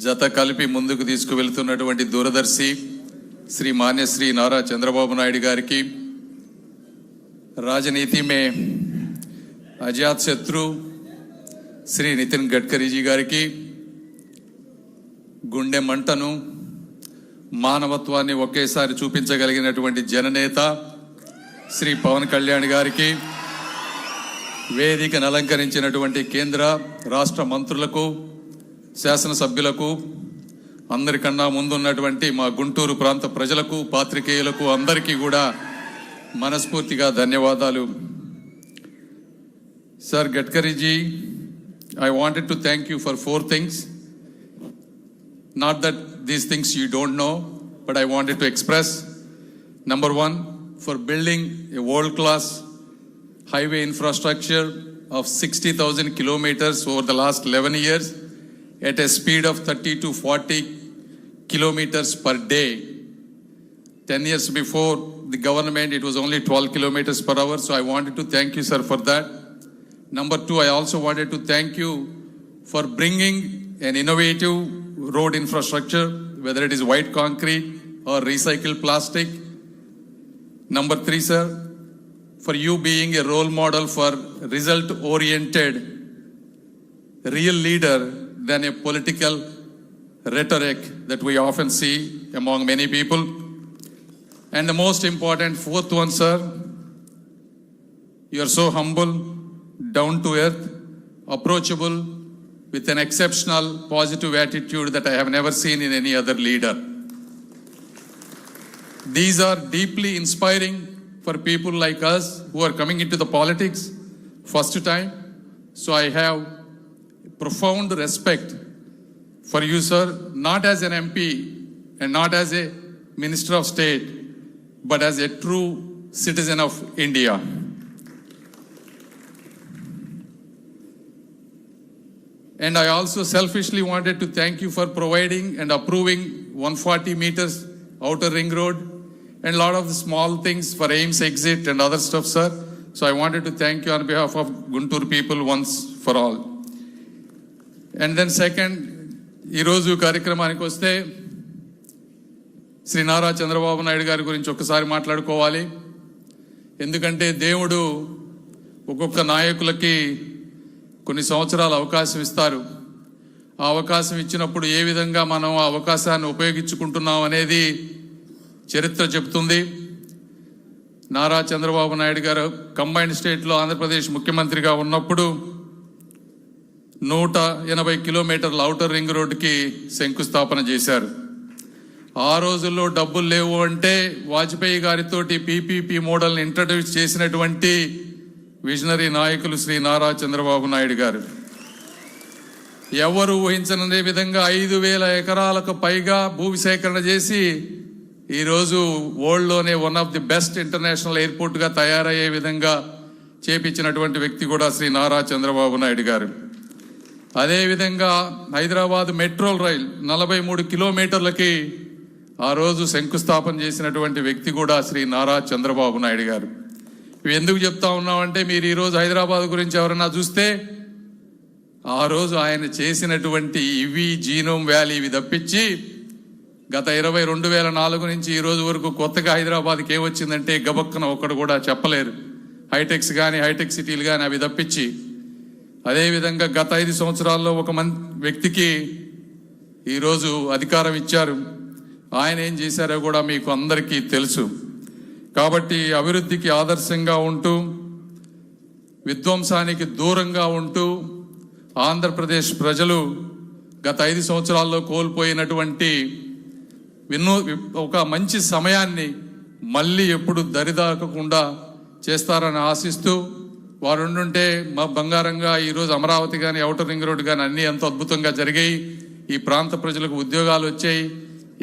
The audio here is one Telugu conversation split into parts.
జత కలిపి ముందుకు తీసుకువెళ్తున్నటువంటి దూరదర్శి శ్రీ మాన్యశ్రీ నారా చంద్రబాబు నాయుడు గారికి, రాజనీతి మే అజాత్ శత్రు శ్రీ నితిన్ గడ్కరీజీ గారికి, గుండె మంటను మానవత్వాన్ని ఒకేసారి చూపించగలిగినటువంటి జననేత శ్రీ పవన్ కళ్యాణ్ గారికి, వేదికను అలంకరించినటువంటి కేంద్ర రాష్ట్ర మంత్రులకు, శాసనసభ్యులకు, అందరికన్నా ముందున్నటువంటి మా గుంటూరు ప్రాంత ప్రజలకు, పాత్రికేయులకు అందరికీ కూడా మనస్ఫూర్తిగా ధన్యవాదాలు. Sir Gadkariji, I wanted to thank you for 4 things. Not that these things you don't know, but I wanted to express. Number 1, for building a world-class highway infrastructure of 60,000 kilometers over the last 11 years at a speed of 30 to 40 kilometers per day. 10 years before the government, it was only 12 kilometers per hour. So I wanted to thank you, sir, for that. Number 2, I also wanted to thank you for bringing an innovative road infrastructure, whether it is white concrete or recycled plastic. Number 3, sir, for you being a role model for result-oriented, real leader than a political rhetoric that we often see among many people. And the most important 4th one, sir, you are so humble, down to earth, approachable, with an exceptional positive attitude that I have never seen in any other leader. These are deeply inspiring for people like us who are coming into the politics first time. So I have profound respect for you, sir, not as an MP and not as a Minister of State, but as a true citizen of India. And I also selfishly wanted to thank you for providing and approving 140 meters outer ring road and a lot of the small things for AIIMS exit and other stuff, sir. So I wanted to thank you on behalf of Guntur people once for all. And then second, ఈ రోజు కార్యక్రమానికి వస్తే శ్రీ నారా చంద్రబాబు నాయుడు గారి గురించి ఒక్కసారి మాట్లాడుకోవాలి. ఎందుకంటే దేవుడు ఒక్కొక్క నాయకులకి కొన్ని సంవత్సరాలు అవకాశం ఇస్తారు. ఆ అవకాశం ఇచ్చినప్పుడు ఏ విధంగా మనం ఆ అవకాశాన్ని ఉపయోగించుకుంటున్నాం అనేది చరిత్ర చెబుతుంది. నారా చంద్రబాబు నాయుడు గారు కంబైన్డ్ స్టేట్లో ఆంధ్రప్రదేశ్ ముఖ్యమంత్రిగా ఉన్నప్పుడు 180 కిలోమీటర్ల ఔటర్ రింగ్ రోడ్డుకి శంకుస్థాపన చేశారు. ఆ రోజుల్లో డబ్బులు లేవు అంటే వాజ్పేయి గారితోటి PPP మోడల్ని ఇంట్రడ్యూస్ చేసినటువంటి విజనరీ నాయకులు శ్రీ నారా చంద్రబాబు నాయుడు గారు. ఎవరు ఊహించని విధంగా 5,000 ఎకరాలకు పైగా భూమి సేకరణ చేసి ఈరోజు వరల్డ్లోనే one of the best international ఎయిర్పోర్ట్గా తయారయ్యే విధంగా చేపించినటువంటి వ్యక్తి కూడా శ్రీ నారా చంద్రబాబు నాయుడు గారు. అదేవిధంగా హైదరాబాద్ మెట్రో రైల్ 43 కిలోమీటర్లకి ఆ రోజు శంకుస్థాపన చేసినటువంటి వ్యక్తి కూడా శ్రీ నారా చంద్రబాబు నాయుడు గారు. ఇవి ఎందుకు చెప్తా ఉన్నామంటే మీరు ఈరోజు హైదరాబాద్ గురించి ఎవరన్నా చూస్తే ఆ రోజు ఆయన చేసినటువంటి ఇవి జీనోమ్ వ్యాలీ ఇవి తప్పించి గత 2004 నుంచి ఈ రోజు వరకు కొత్తగా హైదరాబాద్కి ఏమొచ్చిందంటే గబక్కన ఒక్కడు కూడా చెప్పలేరు. హైటెక్స్ కానీ హైటెక్ సిటీలు కానీ అవి తప్పించి. అదేవిధంగా గత 5 సంవత్సరాల్లో ఒక వ్యక్తికి ఈరోజు అధికారం ఇచ్చారు. ఆయన ఏం చేశారో కూడా మీకు అందరికీ తెలుసు. కాబట్టి అభివృద్ధికి ఆదర్శంగా ఉంటూ విధ్వంసానికి దూరంగా ఉంటూ ఆంధ్రప్రదేశ్ ప్రజలు గత 5 సంవత్సరాల్లో కోల్పోయినటువంటి ఒక మంచి సమయాన్ని మళ్ళీ ఎప్పుడు దరిదాకకుండా చేస్తారని ఆశిస్తూ వారు ఉండుంటే మా బంగారంగా ఈరోజు అమరావతి కానీ ఔటర్ రింగ్ రోడ్ కానీ అన్నీ ఎంతో అద్భుతంగా జరిగాయి. ఈ ప్రాంత ప్రజలకు ఉద్యోగాలు వచ్చాయి.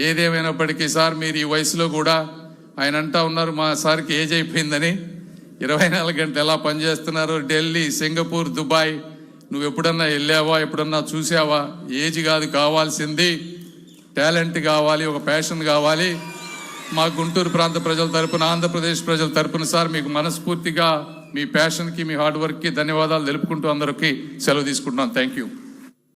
ఏదేమైనప్పటికీ సార్ మీరు ఈ వయసులో కూడా ఆయన అంటా ఉన్నారు మా సార్కి ఏజ్ అయిపోయిందని. 24 గంటలు ఎలా పనిచేస్తున్నారు. ఢిల్లీ, సింగపూర్, దుబాయ్ నువ్వు ఎప్పుడన్నా వెళ్ళావా, ఎప్పుడన్నా చూసావా? ఏజ్ కాదు కావాల్సింది, టాలెంట్ కావాలి, ఒక ప్యాషన్ కావాలి. మా గుంటూరు ప్రాంత ప్రజల తరపున, ఆంధ్రప్రదేశ్ ప్రజల తరపున సార్ మీకు మనస్ఫూర్తిగా మీ ప్యాషన్కి, మీ హార్డ్ వర్క్కి ధన్యవాదాలు తెలుపుకుంటూ అందరికీ సెలవు తీసుకుంటున్నాను. Thank you.